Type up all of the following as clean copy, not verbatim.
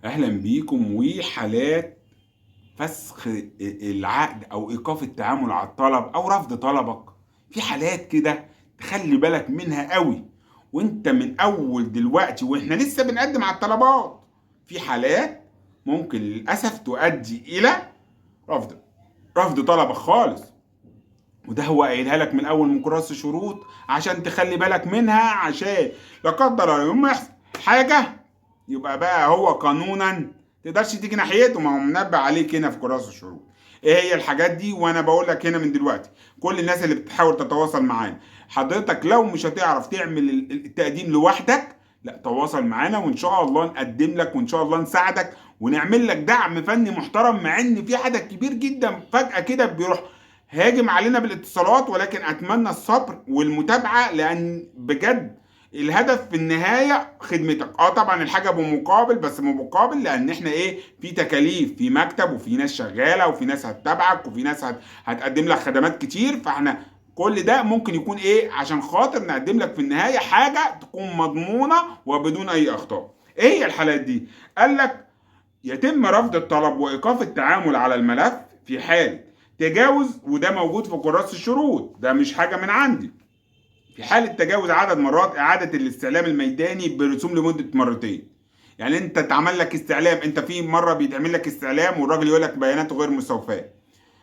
اهلا بيكم. وحالات فسخ العقد او ايقاف التعامل على الطلب او رفض طلبك، في حالات كده تخلي بالك منها قوي. وانت من اول دلوقتي واحنا لسه بنقدم على الطلبات، في حالات ممكن للاسف تؤدي الى رفض رفض طلبك خالص. وده هو قايلها لك من اول من كراس الشروط عشان تخلي بالك منها، عشان لا قدر الله يوم ما يحصل حاجه يبقى بقى هو قانونا تقدرش تيجي ناحيته، ما هو منبه عليك هنا في كراس الشروط. ايه هي الحاجات دي؟ وانا بقول لك هنا من دلوقتي كل الناس اللي بتحاول تتواصل معانا، حضرتك لو مش هتعرف تعمل التقديم لوحدك، لا تواصل معانا وان شاء الله نقدم لك وان شاء الله نساعدك ونعمل لك دعم فني محترم. مع ان في عدد كبير جدا فجأة كده بيروح هاجم علينا بالاتصالات، ولكن اتمنى الصبر والمتابعة، لان بجد الهدف في النهايه خدمتك. طبعا الحاجه بمقابل، بس بمقابل لان احنا في تكاليف، في مكتب وفي ناس شغاله وفي ناس هتتابعك وفي ناس هتقدم لك خدمات كتير، فاحنا كل ده ممكن يكون عشان خاطر نقدم لك في النهايه حاجه تكون مضمونه وبدون اي اخطاء. ايه هي الحالات دي؟ قال لك يتم رفض الطلب وايقاف التعامل على الملف في حال تجاوز، وده موجود في كراس الشروط، ده مش حاجه من عندي. في حالة تجاوز عدد مرات إعادة الاستعلام الميداني برسوم لمدة مرتين. يعني أنت اتعمل لك استعلام، أنت في مرة بيتعمل لك استعلام والراجل يقول لك بياناته غير مستوفاة،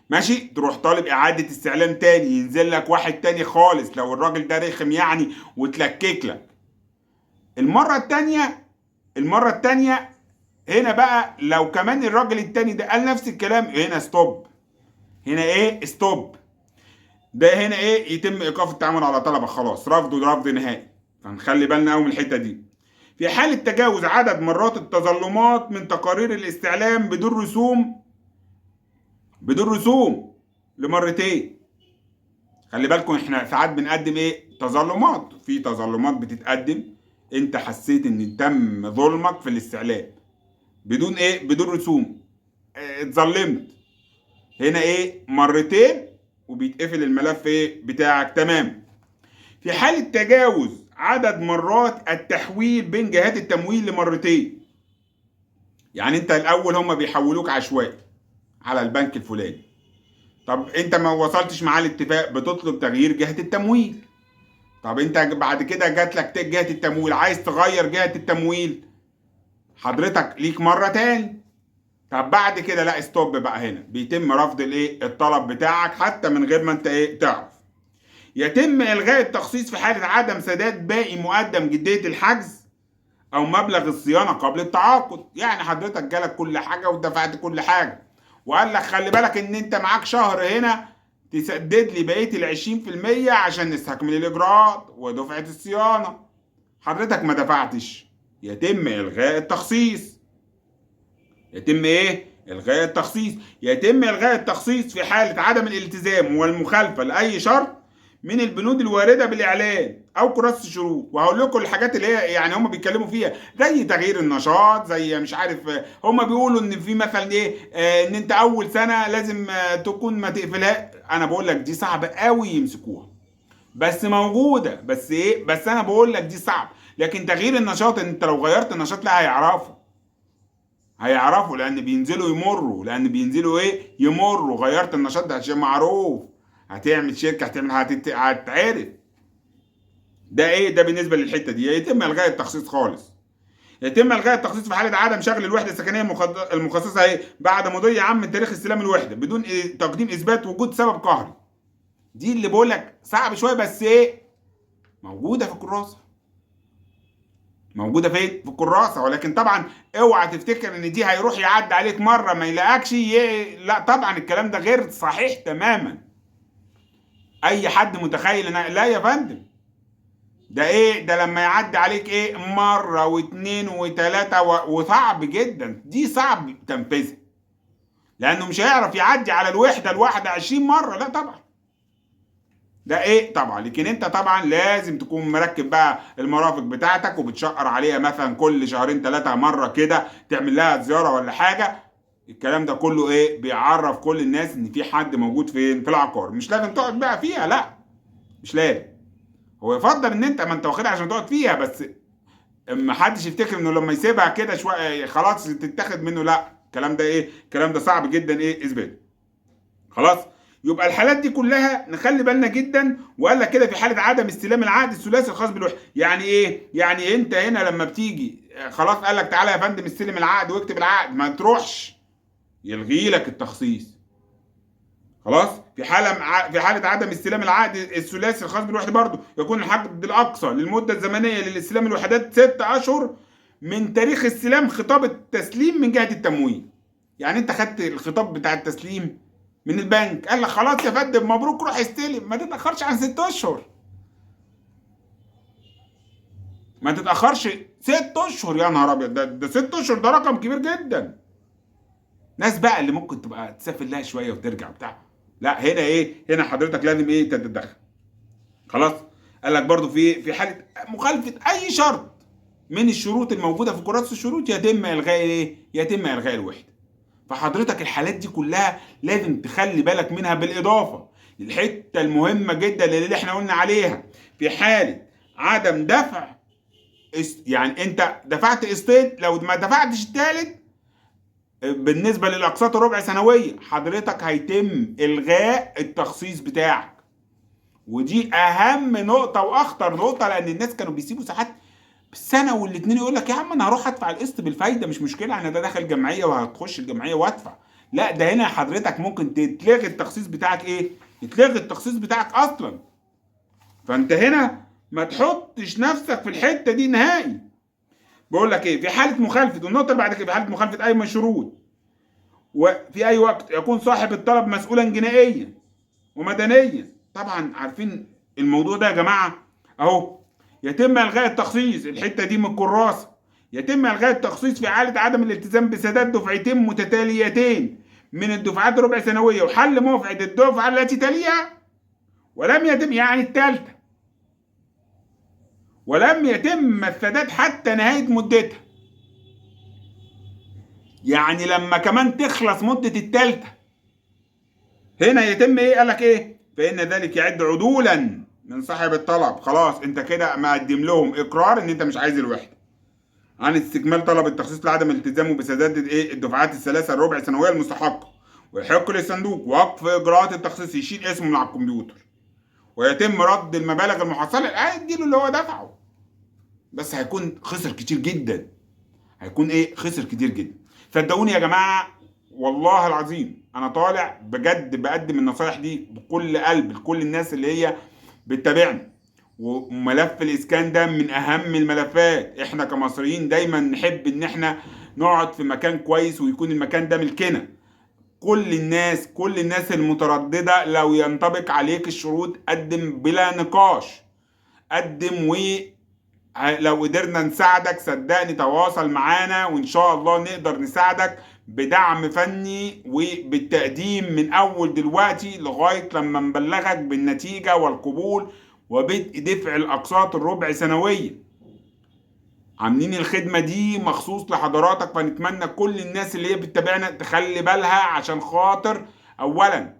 ماشي، تروح طالب إعادة استعلام تاني، ينزل لك واحد تاني خالص لو الراجل ده رخم يعني وتلكك لك. المرة التانية المرة التانية هنا بقى لو كمان الراجل التاني ده قال نفس الكلام، هنا ستوب. هنا ستوب. ده هنا يتم ايقاف التعامل على طلبه، خلاص رفضه رفض نهائي. فنخلي بالنا قوي من الحته دي. في حاله تجاوز عدد مرات التظلمات من تقارير الاستعلام بدون رسوم لمرتين. خلي بالكم احنا ساعات بنقدم تظلمات، في تظلمات بتتقدم انت حسيت ان تم ظلمك في الاستعلام بدون رسوم، اتظلمت. هنا مرتين وبيتقفل الملف بتاعك تمام. في حالة تجاوز عدد مرات التحويل بين جهات التمويل لمرتين، يعني انت الاول هم بيحولوك عشوائي على البنك الفلاني، طب انت ما وصلتش معاه الاتفاق بتطلب تغيير جهة التمويل، طب انت بعد كده جات لك جهة التمويل عايز تغير جهة التمويل، حضرتك ليك مرة تاني. طب بعد كده لا ستوب بقى، هنا بيتم رفض الطلب بتاعك حتى من غير ما انت تعرف. يتم إلغاء التخصيص في حالة عدم سداد باقي مقدم جدية الحجز أو مبلغ الصيانة قبل التعاقد. يعني حضرتك جالك كل حاجة ودفعت كل حاجة وقال لك خلي بالك إن أنت معاك شهر هنا تسدد لي بقية ال20% عشان نستكمل الإجراءات ودفعة الصيانة، حضرتك ما دفعتش، يتم إلغاء التخصيص. يتم إلغاء التخصيص. يتم إلغاء التخصيص في حالة عدم الالتزام والمخالفة لأي شرط من البنود الوارده بالاعلان او كراسه الشروط. وهقول لكم الحاجات اللي هي يعني هم بيتكلموا فيها، زي تغيير النشاط، زي مش عارف، هم بيقولوا ان في مثلا ان انت اول سنه لازم تكون ما تقفلها. انا بقول لك دي صعبه قوي يمسكوها، بس موجوده، بس انا بقول لك دي صعب. لكن تغيير النشاط انت لو غيرت النشاط لا هيعرفوا لان بينزلوا يمروا، يمروا غيرت النشاط ده عشان معروف. هتعمل شركه، هتعرف. ده بالنسبه للحته دي. يتم الغاء التخصيص خالص. يتم الغاء التخصيص في حاله عدم شغل الوحده السكنيه المخصصه بعد مضي عام من تاريخ استلام الوحده بدون تقديم اثبات وجود سبب قهري. دي اللي بقول لك صعب شويه، بس موجوده في الكراسه. موجوده فين؟ في الكراسه. ولكن طبعا اوعى تفتكر ان دي هيروح يعدي عليك مره ما يلاقكش لا طبعا الكلام ده غير صحيح تماما. اي حد متخيل لا يا فندم، ده لما يعدي عليك مرة واتنين وتلاتة وصعب جدا، دي صعب تنفيذها، لانه مش هيعرف يعدي على الواحدة 20 مرة، لا طبعا. ده طبعا. لكن انت طبعا لازم تكون مركب بقى المرافق بتاعتك وبتشقر عليها مثلا كل شهرين ثلاثة مرة كده تعمل لها زيارة ولا حاجة. الكلام ده كله بيعرف كل الناس ان في حد موجود فين في العقار. مش لازم تقعد بقى فيها، لا مش لازم. هو يفضل ان انت ما انت واخدها عشان تقعد فيها، بس ما حدش يفتكر انه لما يسيبها كده شويه خلاص تتاخد منه، لا الكلام ده ايه، الكلام ده صعب جدا ايه اثباته. خلاص. يبقى الحالات دي كلها نخلي بالنا جدا. وقال لك كده في حاله عدم استلام العقد الثلاثي الخاص بالوحده. يعني ايه؟ يعني انت هنا لما بتيجي خلاص قال لك تعالى يا فندم استلم العقد واكتب العقد، ما تروحش يلغي لك التخصيص. خلاص. في حاله عدم استلام العقد الثلاثي الخاص بالوحده برضه يكون الحد الاقصى للمده الزمنيه للاستلام الوحدات 6 اشهر من تاريخ استلام خطاب التسليم من جهه التموين. يعني انت خدت الخطاب بتاع التسليم من البنك، قال لك خلاص يا فندم مبروك روح استلم، ما تتاخرش عن 6 اشهر. ما تتاخرش 6 اشهر. يا نهار ابيض، ده 6 اشهر ده رقم كبير جدا. ناس بقى اللي ممكن تبقى تسافر لها شويه وترجع بتاع، لا هنا ايه، هنا حضرتك لازم ايه تتدخل. خلاص. قال لك برضو في حاله مخالفه اي شرط من الشروط الموجوده في كراسه الشروط يتم الغاء ايه، يتم الغاء الوحده. فحضرتك الحالات دي كلها لازم تخلي بالك منها، بالاضافه للحته المهمه جدا اللي احنا قلنا عليها في حاله عدم دفع. يعني انت دفعت قسطين، لو ما دفعتش الثالث بالنسبه للاقساط الربع سنويه حضرتك هيتم الغاء التخصيص بتاعك. ودي اهم نقطه واخطر نقطه، لان الناس كانوا بيسيبوا ساعات بالسنه والاتنين يقول لك يا عم انا هروح ادفع القسط بالفايده مش مشكله، انا ده داخل جمعيه وهتخش الجمعيه وادفع. لا ده هنا حضرتك ممكن تتلغي التخصيص بتاعك، ايه يتلغي التخصيص بتاعك اصلا. فانت هنا ما تحطش نفسك في الحته دي نهائي. بقول لك ايه، في حاله مخالفه، النقطه اللي بعد كده، في حاله مخالفه اي من الشروط وفي اي وقت يكون صاحب الطلب مسؤولا جنائيا ومدنيا. طبعا عارفين الموضوع ده يا جماعه اهو. يتم الغاء التخصيص، الحته دي من الكراسه، يتم الغاء التخصيص في حاله عدم الالتزام بسداد دفعتين متتاليتين من الدفعات الربع سنويه وحل موافقه الدفعه التي تليها ولم يتم، يعني الثالثه، ولم يتم السداد حتى نهايه مدتها. يعني لما كمان تخلص مده الثالثه هنا يتم ايه، قال لك ايه، فان ذلك يعد عدولا من صاحب الطلب. خلاص انت كده مقدم لهم اقرار ان انت مش عايز الوحده عن استكمال طلب التخصيص لعدم التزامه بسداد ايه الدفعات الثلاثه الربع سنويه المستحقه. ويحق للصندوق وقف اجراءات التخصيص، يشيل اسمه من على الكمبيوتر ويتم رد المبالغ المحصله اديله اللي هو دفعه. بس هيكون خسر كتير جدا، هيكون ايه خسر كتير جدا. صدقوني يا جماعه والله العظيم انا طالع بجد بقدم النصايح دي بكل قلب لكل الناس اللي هي بتتابعني. وملف الاسكان ده من اهم الملفات. احنا كمصريين دايما نحب ان احنا نقعد في مكان كويس ويكون المكان ده ملكنا. كل الناس المترددة لو ينطبق عليك الشروط قدم بلا نقاش، قدم. ولو قدرنا نساعدك صدقني تواصل معانا وان شاء الله نقدر نساعدك بدعم فني وبالتقديم من اول دلوقتي لغاية لما نبلغك بالنتيجة والقبول وبدء دفع الاقساط الربع سنوية. عاملين الخدمة دي مخصوص لحضراتك، فنتمنى كل الناس اللي هي بتتابعنا تخلي بالها عشان خاطر اولا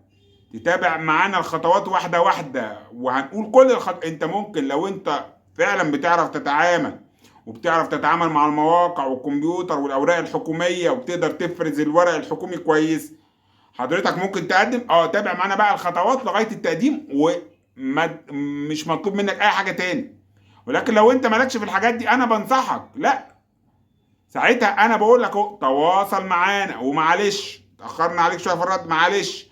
تتابع معانا الخطوات واحدة واحدة. وهنقول كل انت ممكن لو انت فعلا بتعرف تتعامل وبتعرف تتعامل مع المواقع والكمبيوتر والاوراق الحكومية وبتقدر تفرز الورق الحكومي كويس، حضرتك ممكن تقدم تابع معانا بقى الخطوات لغاية التقديم ومش مطلوب منك اي حاجة تاني. ولكن لو انت مالكش في الحاجات دي انا بنصحك لا، ساعتها انا بقول لك اهو تواصل معانا ومعلش اتاخرنا عليك شويه في الرد، معلش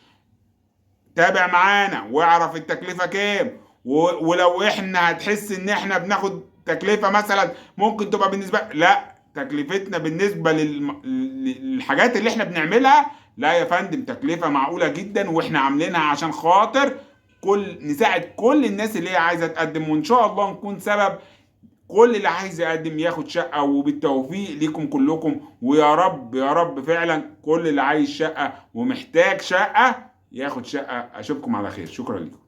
تابع معانا واعرف التكلفه كام. ولو احنا هتحس ان احنا بناخد تكلفه مثلا ممكن تبقى بالنسبه لا، تكلفتنا بالنسبه للحاجات اللي احنا بنعملها لا يا فندم تكلفه معقوله جدا، واحنا عاملينها عشان خاطر نساعد كل الناس اللي هي عايزه تقدم. وان شاء الله نكون سبب كل اللي عايز يقدم ياخد شقه، وبالتوفيق ليكم كلكم. ويا رب يا رب فعلا كل اللي عايز شقه ومحتاج شقه ياخد شقه. اشوفكم على خير، شكرا لكم.